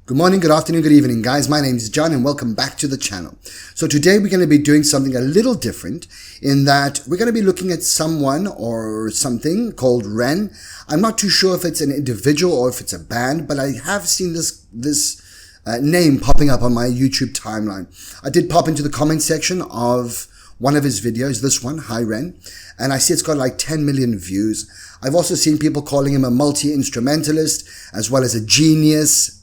Good morning, good afternoon, good evening, guys. My name is John and welcome back to the channel. So today we're going to be doing something a little different in that we're going to be looking at someone or something called Ren. I'm not too sure if it's an individual or if it's a band, but I have seen this name popping up on my YouTube timeline. I did pop into the comment section of one of his videos, this one, Hi Ren, and I see it's got like 10 million views. I've also seen people calling him a multi-instrumentalist as well as a genius.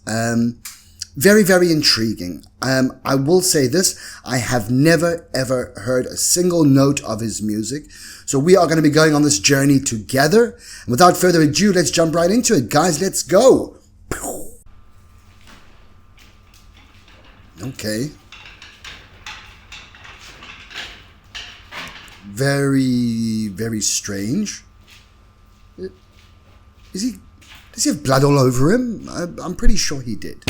Very, very intriguing. I will say this, I have never ever heard a single note of his music. So we are going to be going on this journey together. And without further ado, let's jump right into it. Guys, let's go. Okay. Very, very strange. Does he have blood all over him? I'm pretty sure he did.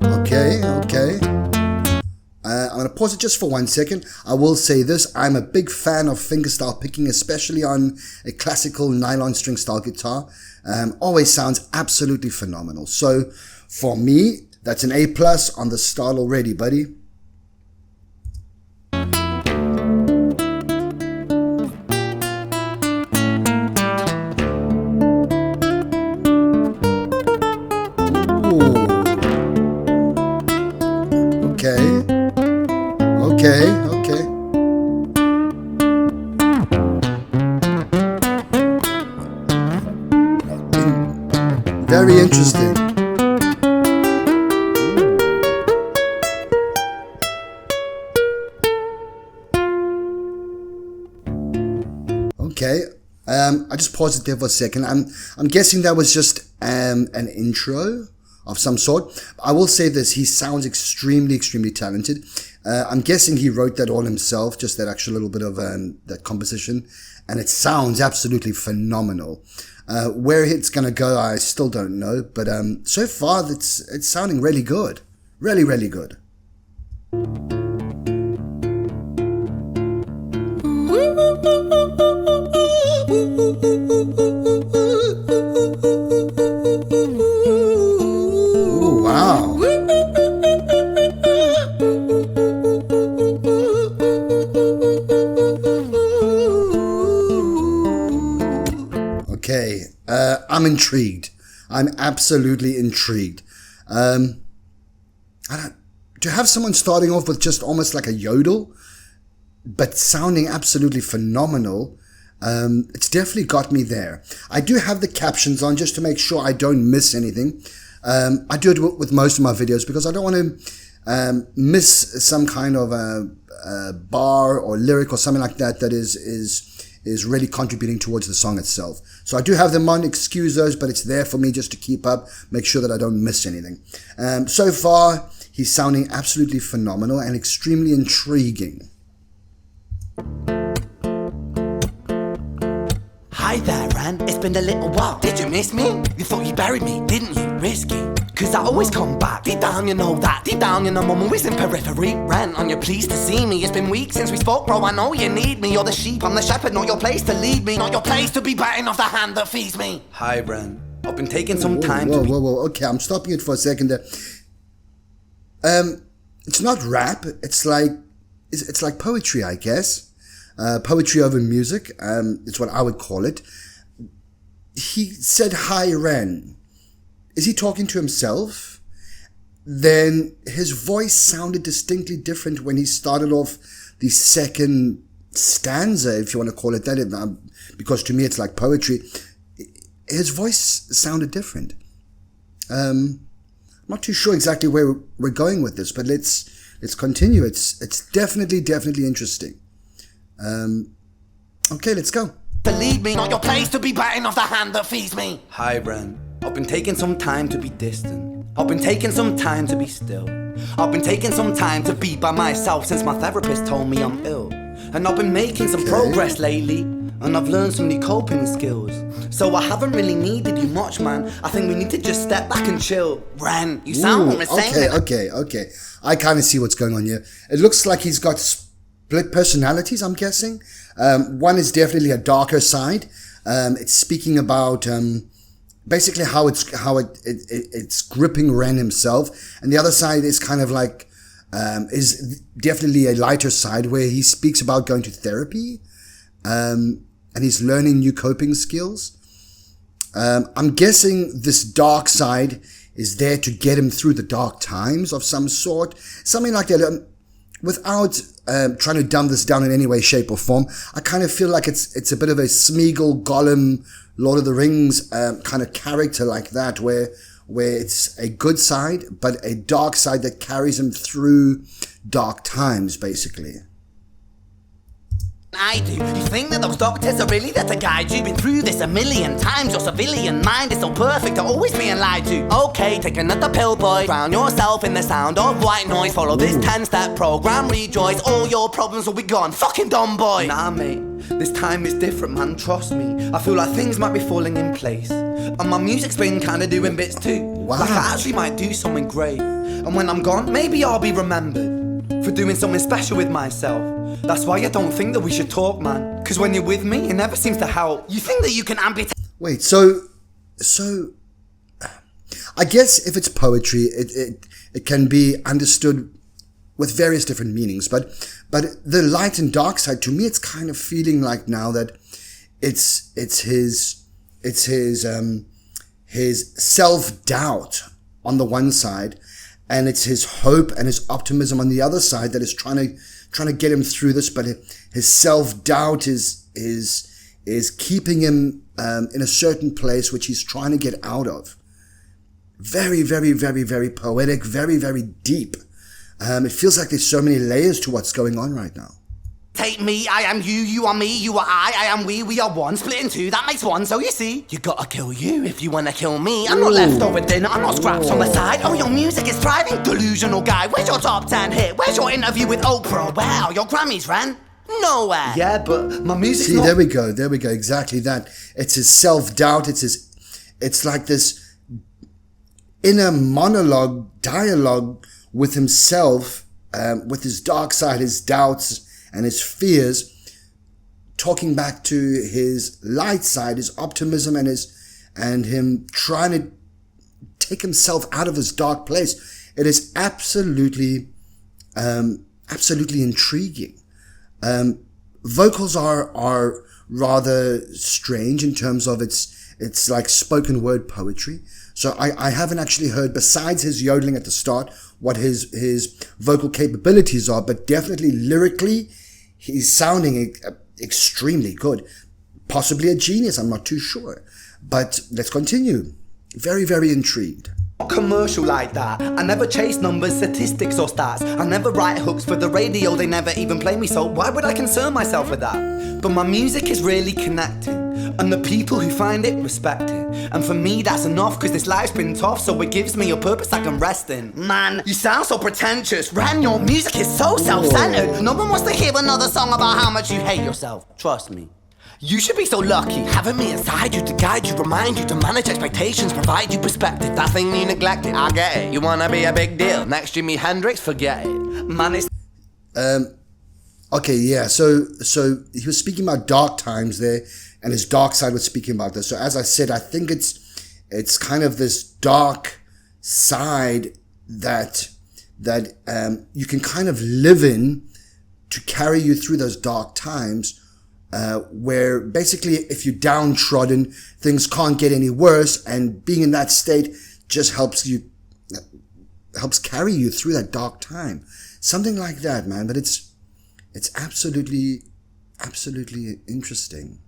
Okay. I'm going to pause it just for 1 second. I will say this. I'm a big fan of fingerstyle picking, especially on a classical nylon string style guitar. Always sounds absolutely phenomenal. So for me, that's an A+ on the style already, buddy. Okay. Very interesting. Okay. I just paused it there for a second. I'm guessing that was just an intro of some sort. I will say this, he sounds extremely talented. I'm guessing he wrote that all himself, just that actual little bit of that composition, and it sounds absolutely phenomenal. Where it's gonna go, I still don't know, but so far it's sounding really good, really good. Ooh, wow. Okay, I'm intrigued. I'm absolutely intrigued. To have someone starting off with just almost like a yodel, but sounding absolutely phenomenal, it's definitely got me there. I do have the captions on just to make sure I don't miss anything. I do it with most of my videos because I don't want to miss some kind of a bar or lyric or something like that is really contributing towards the song itself. So I do have them on, excuse those, but it's there for me just to keep up, make sure that I don't miss anything. So far, he's sounding absolutely phenomenal and extremely intriguing. Hi there, Ren, it's been a little while. Did you miss me? You thought you buried me, didn't you? Risky. Cause I always come back. Deep down you know that. Deep down you know I'm always in periphery. Ren, are you pleased to see me? It's been weeks since we spoke, bro. I know you need me. You're the sheep, I'm the shepherd. Not your place to lead me. Not your place to be biting off the hand that feeds me. Hi, Ren. I've been taking some time to... Whoa. Okay, I'm stopping it for a second there. It's not rap. It's like poetry, I guess. Poetry over music. It's what I would call it. He said, Hi, Ren. Is he talking to himself? Then his voice sounded distinctly different when he started off the second stanza, if you want to call it that, because to me it's like poetry. His voice sounded different. I'm not too sure exactly where we're going with this, but let's continue. It's definitely interesting. Okay, let's go. Believe me, not your place to be biting off the hand that feeds me. Hi, Ren. I've been taking some time to be distant. I've been taking some time to be still. I've been taking some time to be by myself since my therapist told me I'm ill. And I've been making some progress lately, and I've learned some new coping skills. So I haven't really needed you much, man. I think we need to just step back and chill. Ren, you sound insane. Okay. I kind of see what's going on here. It looks like he's got split personalities, I'm guessing. One is definitely a darker side. It's speaking about basically how it's gripping Ren himself, and the other side is kind of like is definitely a lighter side where he speaks about going to therapy, and he's learning new coping skills. I'm guessing this dark side is there to get him through the dark times of some sort, something like that. Without trying to dumb this down in any way, shape, or form, I kind of feel like it's a bit of a Smeagol, Gollum, Lord of the Rings kind of character like that, where it's a good side, but a dark side that carries him through dark times, basically. I do. You think that those doctors are really there to guide you? Been through this a million times. Your civilian mind is so perfect, they're always being lied to. Okay, take another pill, boy. Drown yourself in the sound of white noise. Follow this 10-step program, rejoice. All your problems will be gone. Fucking dumb boy. Nah, mate. This time is different, man. Trust me. I feel like things might be falling in place, and my music's been kinda doing bits too. Wow. Like I actually might do something great. And when I'm gone, maybe I'll be remembered for doing something special with myself. That's why I don't think that we should talk, man. Cause when you're with me, it never seems to help. You think that you can amputate. Wait, so I guess if it's poetry, it can be understood with various different meanings. But the light and dark side, to me, it's kind of feeling like now that it's his self-doubt on the one side, and it's his hope and his optimism on the other side that is trying to get him through this. But his self-doubt is keeping him in a certain place which he's trying to get out of. Very, very, very, very poetic, very, very deep. It feels like there's so many layers to what's going on right now. Take me, I am you, you are me, you are I am we are one, split in two, that makes one, so you see. You gotta kill you if you wanna kill me. I'm not leftover dinner, I'm not scraps on the side. Oh, your music is thriving, delusional guy. Where's your top 10 hit? Where's your interview with Oprah? Where are your Grammys, Ren? Nowhere. Yeah, but my music's See, there we go, exactly that. It's his self-doubt, it's like this inner dialogue with himself, with his dark side, his doubts, and his fears, talking back to his light side, his optimism, and him trying to take himself out of his dark place. It is absolutely intriguing. Vocals are rather strange in terms of it's like spoken word poetry. So I haven't actually heard, besides his yodeling at the start, what his vocal capabilities are, but definitely lyrically, he's sounding extremely good. Possibly a genius, I'm not too sure. But let's continue. Very, very intrigued. Commercial like that. I never chase numbers, statistics or stats. I never write hooks for the radio, they never even play me, so why would I concern myself with that? But my music is really connecting, and the people who find it respect it. And for me that's enough, cause this life's been tough, so it gives me a purpose I can rest in. Man, you sound so pretentious. Ren, your music is so self-centered. No one wants to hear another song about how much you hate yourself. Trust me. You should be so lucky, having me inside you to guide you, remind you to manage expectations, provide you perspective. That thing you neglected, I get it. You wanna be a big deal, next Jimi Hendrix, forget it. Man, it's... Okay, yeah, so he was speaking about dark times there, and his dark side was speaking about this. So as I said, I think it's kind of this dark side that you can kind of live in to carry you through those dark times, where basically if you're downtrodden, things can't get any worse, and being in that state just helps carry you through that dark time. Something like that, man. But it's absolutely interesting.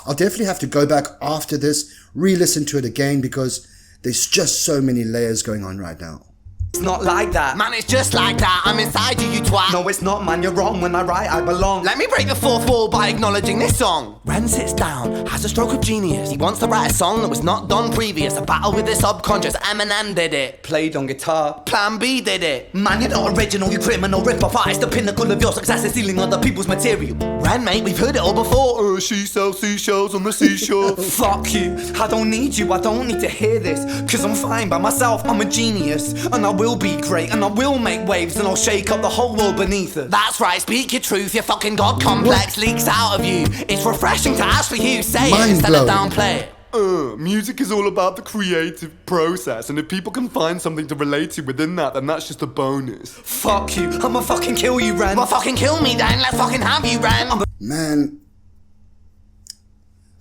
I'll definitely have to go back after this, re-listen to it again, because there's just so many layers going on right now. It's not like that, man, it's just like that. I'm inside you, you twat. No, it's not, man, you're wrong. When I write, I belong. Let me break the fourth wall by acknowledging this song. Ren sits down, has a stroke of genius. He wants to write a song that was not done previous. A battle with the subconscious, Eminem did it. Played on guitar, Plan B did it. Man, you're not original, you criminal rip-off artist. The pinnacle of your success is stealing other people's material. Ren, mate, we've heard it all before. She sells seashells on the seashore. Fuck you, I don't need you, I don't need to hear this. Cause I'm fine by myself, I'm a genius. And I will be great, and I will make waves, and I'll shake up the whole world beneath us. That's right, speak your truth, your fucking god complex leaks out of you. It's refreshing to ask for you, say it instead of downplay it. Music is all about the creative process, and if people can find something to relate to within that, then that's just a bonus. Fuck you, I'ma fucking kill you, Ren. Well, fucking kill me then, let's fucking have you, Ren. Man,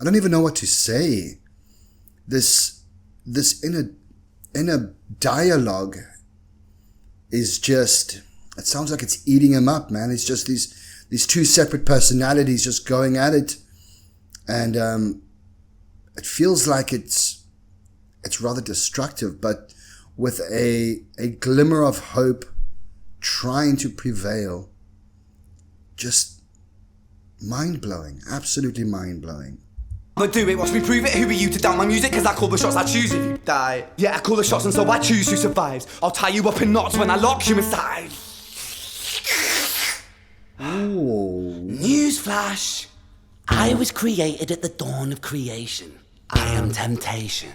I don't even know what to say. This inner dialogue is just, it sounds like it's eating him up, man. It's just these two separate personalities just going at it, and it feels like it's rather destructive, but with a glimmer of hope trying to prevail. Just mind-blowing, absolutely mind-blowing. I'ma do it, watch me prove it. Who are you to doubt my music? Cause I call the shots, I choose if you die. Yeah, I call the shots and so I choose who survives. I'll tie you up in knots when I lock you inside. Ooh. Newsflash, I was created at the dawn of creation. I am temptation.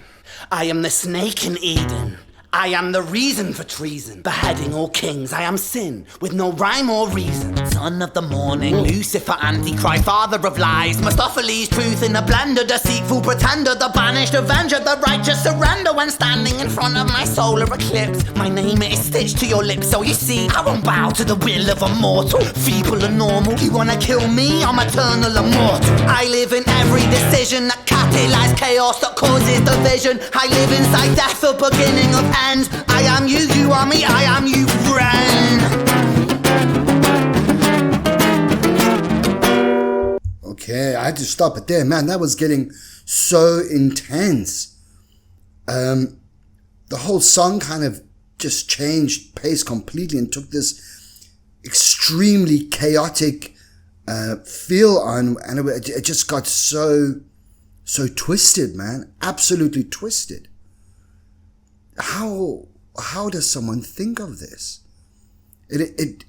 I am the snake in Eden. I am the reason for treason. Beheading all kings, I am sin, with no rhyme or reason. Son of the morning, Lucifer, Antichrist, father of lies. Mephistopheles, truth in a blender, deceitful pretender, the banished avenger, the righteous surrender. When standing in front of my solar eclipse, my name is stitched to your lips. So you see, I won't bow to the will of a mortal. Feeble and normal, you wanna kill me? I'm eternal immortal. I live in every decision that catalyzes chaos, that causes division. I live inside death, the beginning of end. I am you, you are me, I am you, friend. Okay, I had to stop it there, man. That was getting so intense. The whole song kind of just changed pace completely and took this extremely chaotic feel on, and it just got so twisted, man. Absolutely twisted. How does someone think of this?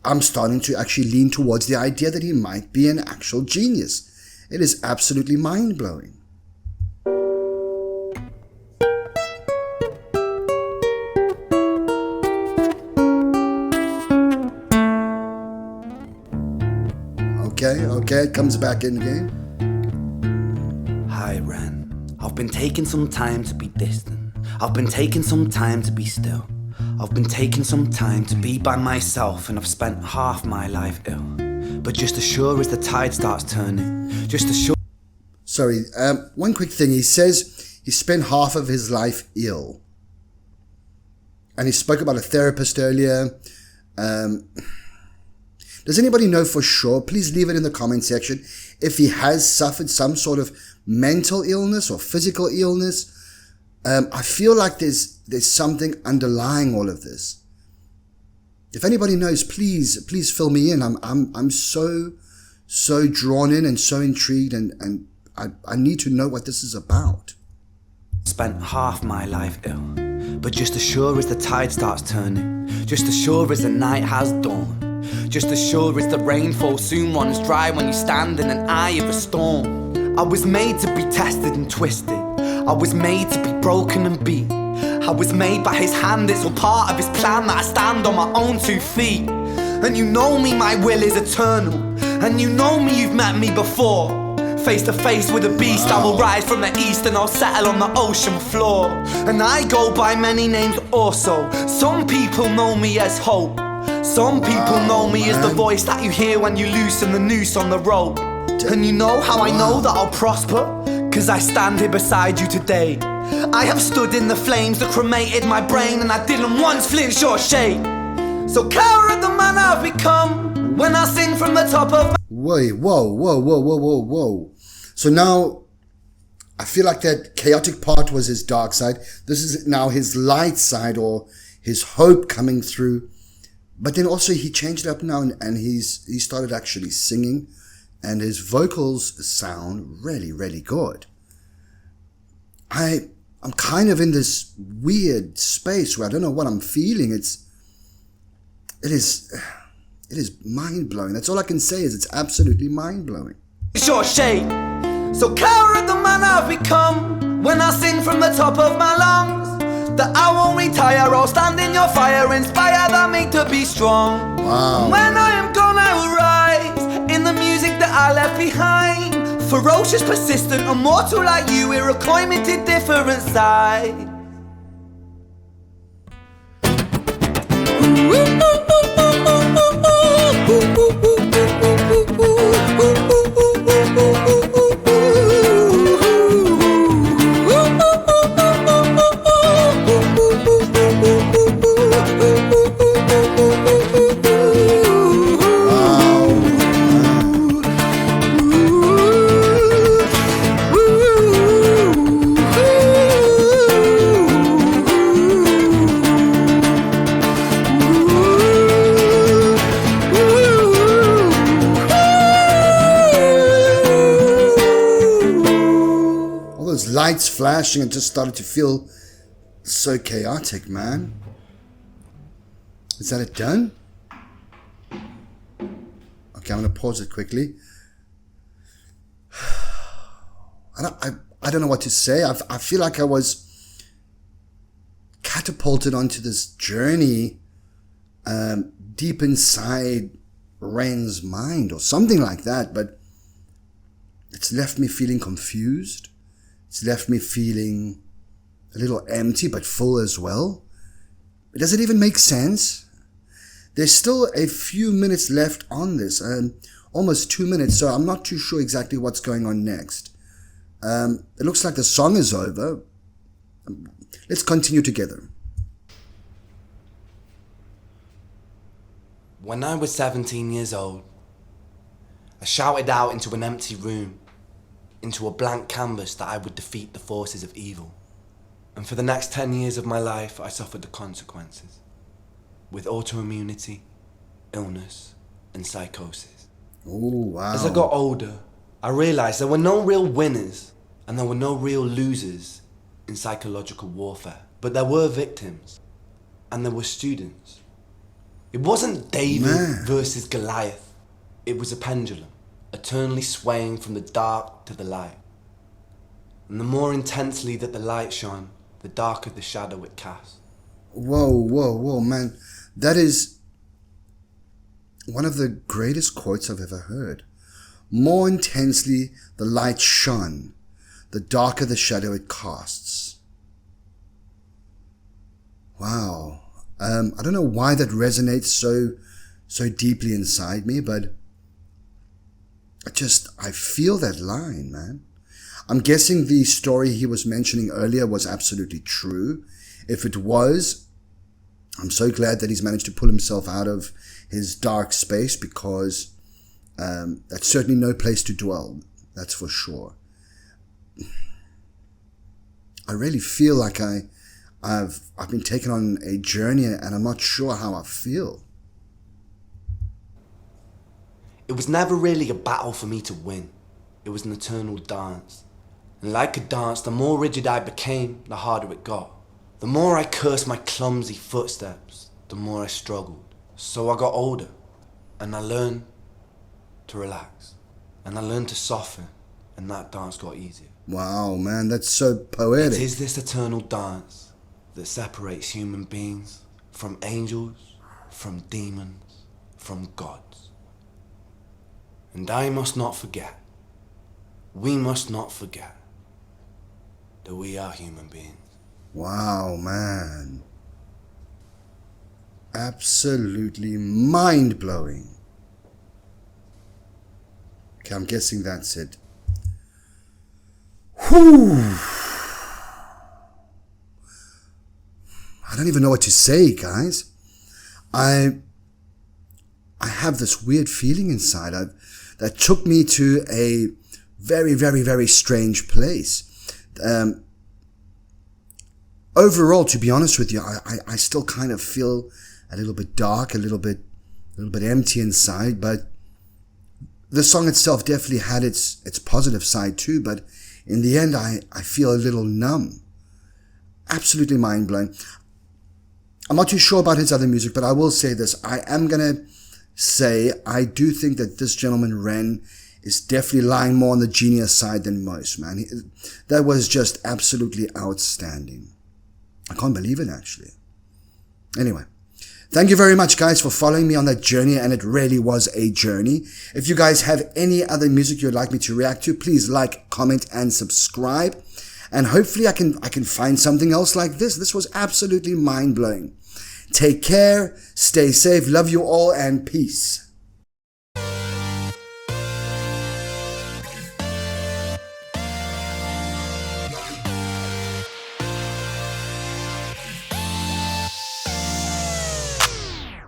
I'm starting to actually lean towards the idea that he might be an actual genius. It is absolutely mind-blowing. Okay, it comes back in again. Hi, Ren. I've been taking some time to be distant. I've been taking some time to be still. I've been taking some time to be by myself, and I've spent half my life ill. But just as sure as the tide starts turning, just as sure... Sorry, one quick thing. He says he spent half of his life ill. And he spoke about a therapist earlier. Does anybody know for sure? Please leave it in the comment section. If he has suffered some sort of mental illness or physical illness, I feel like there's something underlying all of this. If anybody knows, please fill me in. I'm so drawn in and so intrigued, and I need to know what this is about. Spent half my life ill, but just as sure as the tide starts turning, just as sure as the night has dawned, just as sure as the rainfall soon runs dry when you stand in an eye of a storm. I was made to be tested and twisted. I was made to be broken and beat. I was made by his hand, it's all part of his plan that I stand on my own 2 feet. And you know me, my will is eternal. And you know me, you've met me before. Face to face with a beast, I will rise from the east and I'll settle on the ocean floor. And I go by many names also. Some people know me as hope. Some people know me as the voice that you hear when you loosen the noose on the rope. And you know how I know that I'll prosper? Cause I stand here beside you today. I have stood in the flames that cremated my brain, and I didn't once flinch or shake. So cower at the man I've become when I sing from the top of my... Whoa. So now, I feel like that chaotic part was his dark side. This is now his light side, or his hope coming through. But then also he changed it up now, and he started actually singing. And his vocals sound really, really good. I'm kind of in this weird space where I don't know what I'm feeling. It is mind-blowing. That's all I can say, is it's absolutely mind-blowing. Your shape. So cower at the man I've become when I sing from the top of my lungs. That I won't retire, I'll stand in your fire, inspire that me to be strong. Wow. When I am gone, I will rise in the music that I left behind. ferocious, persistent, immortal like you, we're a climate different side. Lights flashing and just started to feel so chaotic, man. Is that it done? Okay, I'm gonna pause it quickly. I don't know what to say. I feel like I was catapulted onto this journey deep inside Ren's mind or something like that, but it's left me feeling confused. It's left me feeling a little empty but full as well. Does it even make sense? There's still a few minutes left on this, almost 2 minutes, so I'm not too sure exactly what's going on next. It looks like the song is over. Let's continue together. When I was 17 years old, I shouted out into an empty room, into a blank canvas, that I would defeat the forces of evil. And for the next 10 years of my life, I suffered the consequences, with autoimmunity, illness, and psychosis. Oh, wow. As I got older, I realized there were no real winners and there were no real losers in psychological warfare. But there were victims and there were students. It wasn't David versus Goliath. It was a pendulum, eternally swaying from the dark to the light. And the more intensely that the light shone, the darker the shadow it cast. Whoa, man. That is one of the greatest quotes I've ever heard. More intensely the light shone, the darker the shadow it casts. Wow. I don't know why that resonates so deeply inside me, but I feel that line, man. I'm guessing the story he was mentioning earlier was absolutely true. If it was, I'm so glad that he's managed to pull himself out of his dark space, because that's certainly no place to dwell. That's for sure. I really feel like I've been taken on a journey, and I'm not sure how I feel. It was never really a battle for me to win. It was an eternal dance. And like a dance, the more rigid I became, the harder it got. The more I cursed my clumsy footsteps, the more I struggled. So I got older, and I learned to relax. And I learned to soften, and that dance got easier. Wow, man, that's so poetic. It is this eternal dance that separates human beings from angels, from demons, from gods. And I must not forget, we must not forget, that we are human beings. Wow, man. Absolutely mind-blowing. Okay, I'm guessing that's it. Whew. I don't even know what to say, guys. I have this weird feeling inside that took me to a very, very, very strange place. Overall, to be honest with you, I still kind of feel a little bit dark, a little bit empty inside, but the song itself definitely had its positive side too, but in the end, I feel a little numb. Absolutely mind-blowing. I'm not too sure about his other music, but I will say this. I am going to say I do think that this gentleman, Ren, is definitely lying more on the genius side than most, man. That was just absolutely outstanding. I can't believe it, actually. Anyway, Thank you very much, guys, for following me on that journey, and it really was a journey. If you guys have any other music you'd like me to react to, please like, comment, and subscribe. And hopefully I can find something else like this. This was absolutely mind-blowing. Take care, stay safe, love you all, and peace.